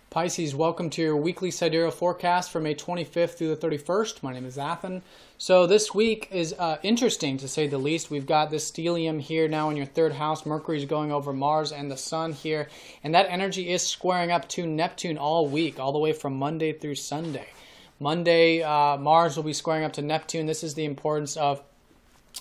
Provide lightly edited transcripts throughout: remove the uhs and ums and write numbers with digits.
Pisces, welcome to your weekly sidereal forecast for May 25th through the 31st. My name is Athan. So this week is interesting to say the least. We've got this stellium here now in your third house. Mercury is going over Mars and the Sun here. And that energy is squaring up to Neptune all week, all the way from Monday through Sunday. Monday, Mars will be squaring up to Neptune. This is the importance of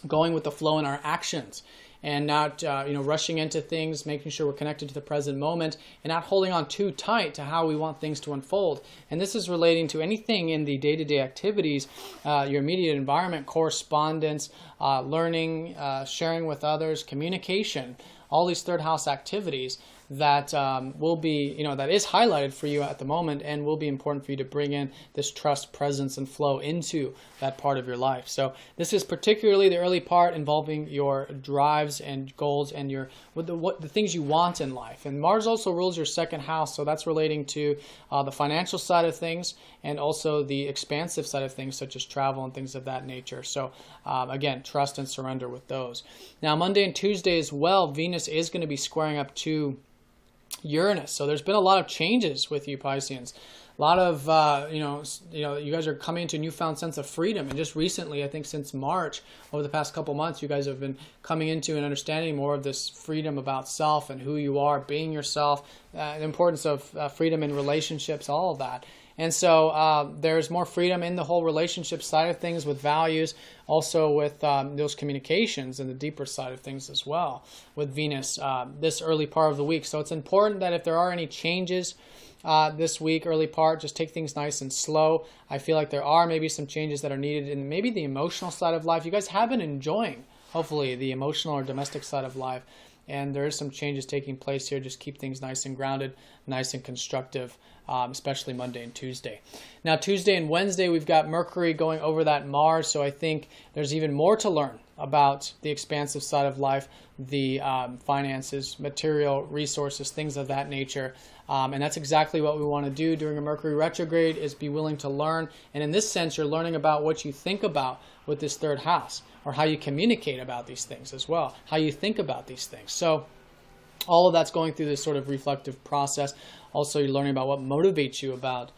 going with the flow in our actions and not rushing into things, making sure we're connected to the present moment and not holding on too tight to how we want things to unfold. And this is relating to anything in the day-to-day activities, your immediate environment, correspondence, learning, sharing with others, communication, all these third house activities that will be, that is highlighted for you at the moment and will be important for you to bring in this trust, presence, and flow into that part of your life. So this is particularly the early part involving your drives and goals and the things you want in life. And Mars also rules your second house, so that's relating to the financial side of things and also the expansive side of things, such as travel and things of that nature. So again, trust and surrender with those. Now Monday and Tuesday as well, Venus is going to be squaring up to Uranus. So there's been a lot of changes with you Pisceans. A lot of, you guys are coming into a newfound sense of freedom. And just recently, I think since March, over the past couple months, you guys have been coming into and understanding more of this freedom about self and who you are, being yourself, the importance of freedom in relationships, all of that. And so there's more freedom in the whole relationship side of things with values, also with those communications and the deeper side of things as well with Venus this early part of the week. So it's important that if there are any changes this week, early part, just take things nice and slow. I feel like there are maybe some changes that are needed in maybe the emotional side of life. You guys have been enjoying, hopefully, the emotional or domestic side of life. And there is some changes taking place here. Just keep things nice and grounded, nice and constructive, especially Monday and Tuesday. Now, Tuesday and Wednesday, we've got Mercury going over that Mars. So I think there's even more to learn about the expansive side of life, the finances, material resources, things of that nature. And that's exactly what we want to do during a Mercury retrograde, is be willing to learn. And in this sense, you're learning about what you think about with this third house, or how you communicate about these things as well, how you think about these things. So all of that's going through this sort of reflective process. Also, you're learning about what motivates you about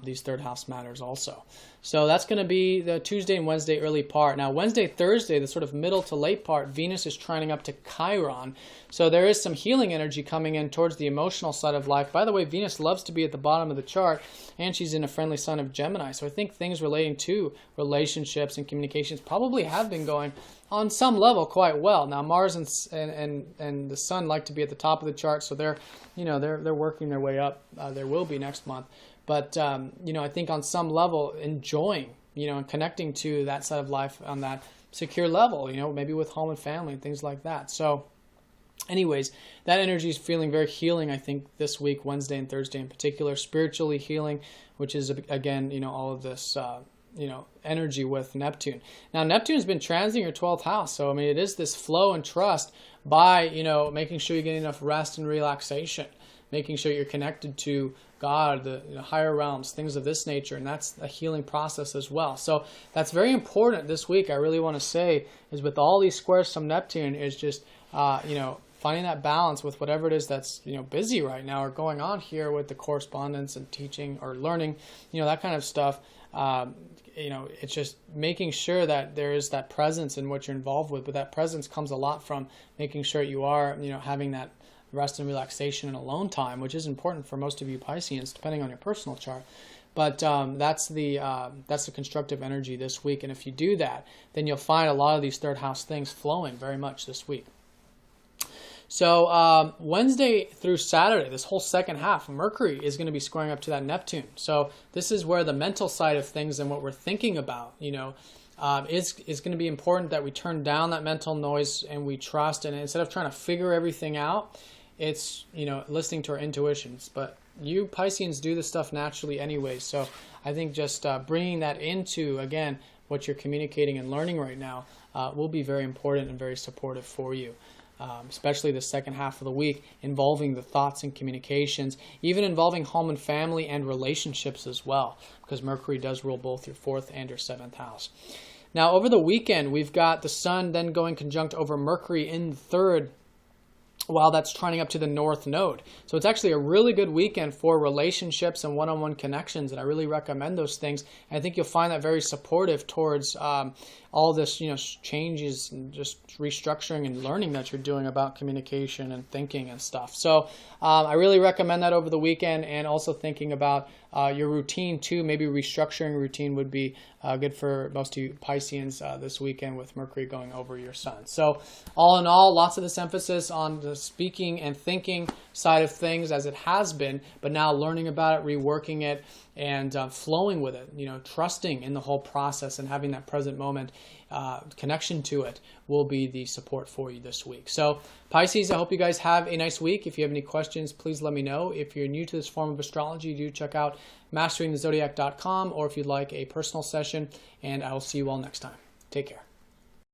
these third house matters also. So that's going to be the Tuesday and Wednesday early part. Now Wednesday, Thursday, the sort of middle to late part, Venus is trining up to Chiron. So there is some healing energy coming in towards the emotional side of life. By the way, Venus loves to be at the bottom of the chart, and she's in a friendly sign of Gemini. So I think things relating to relationships and communications probably have been going on some level quite well. Now Mars and the Sun like to be at the top of the chart, so they're working their way up. There will be next month. But, I think on some level, enjoying, and connecting to that side of life on that secure level, maybe with home and family and things like that. So anyways, that energy is feeling very healing, I think, this week, Wednesday and Thursday in particular, spiritually healing, which is, again, all of this, energy with Neptune. Now, Neptune's been transiting your 12th house. So, it is this flow and trust by, making sure you get enough rest and relaxation, making sure you're connected to God, the higher realms, things of this nature, and that's a healing process as well. So that's very important this week. I really want to say is with all these squares from Neptune is just finding that balance with whatever it is that's busy right now or going on here with the correspondence and teaching or learning, that kind of stuff. It's just making sure that there is that presence in what you're involved with, but that presence comes a lot from making sure you are having that rest and relaxation and alone time, which is important for most of you Pisceans, depending on your personal chart. But that's the constructive energy this week. And if you do that, then you'll find a lot of these third house things flowing very much this week. So Wednesday through Saturday, this whole second half, Mercury is going to be squaring up to that Neptune. So this is where the mental side of things and what we're thinking about, is going to be important that we turn down that mental noise and we trust. And instead of trying to figure everything out, it's, listening to our intuitions. But you Pisceans do this stuff naturally anyway. So I think just bringing that into, again, what you're communicating and learning right now will be very important and very supportive for you. Especially the second half of the week, involving the thoughts and communications, even involving home and family and relationships as well, because Mercury does rule both your 4th and your 7th house. Now, over the weekend, we've got the Sun then going conjunct over Mercury in the 3rd while that's trining up to the North Node. So it's actually a really good weekend for relationships and one-on-one connections, and I really recommend those things. And I think you'll find that very supportive towards all this, changes and just restructuring and learning that you're doing about communication and thinking and stuff. So I really recommend that over the weekend, and also thinking about your routine too. Maybe restructuring routine would be good for most of you Pisceans this weekend, with Mercury going over your sun. So all in all, lots of this emphasis on the speaking and thinking side of things, as it has been, but now learning about it, reworking it, and flowing with it, trusting in the whole process and having that present moment connection to it will be the support for you this week. So Pisces, I hope you guys have a nice week. If you have any questions, please let me know. If you're new to this form of astrology, do check out masteringthezodiac.com, or if you'd like a personal session, and I will see you all next time. Take care.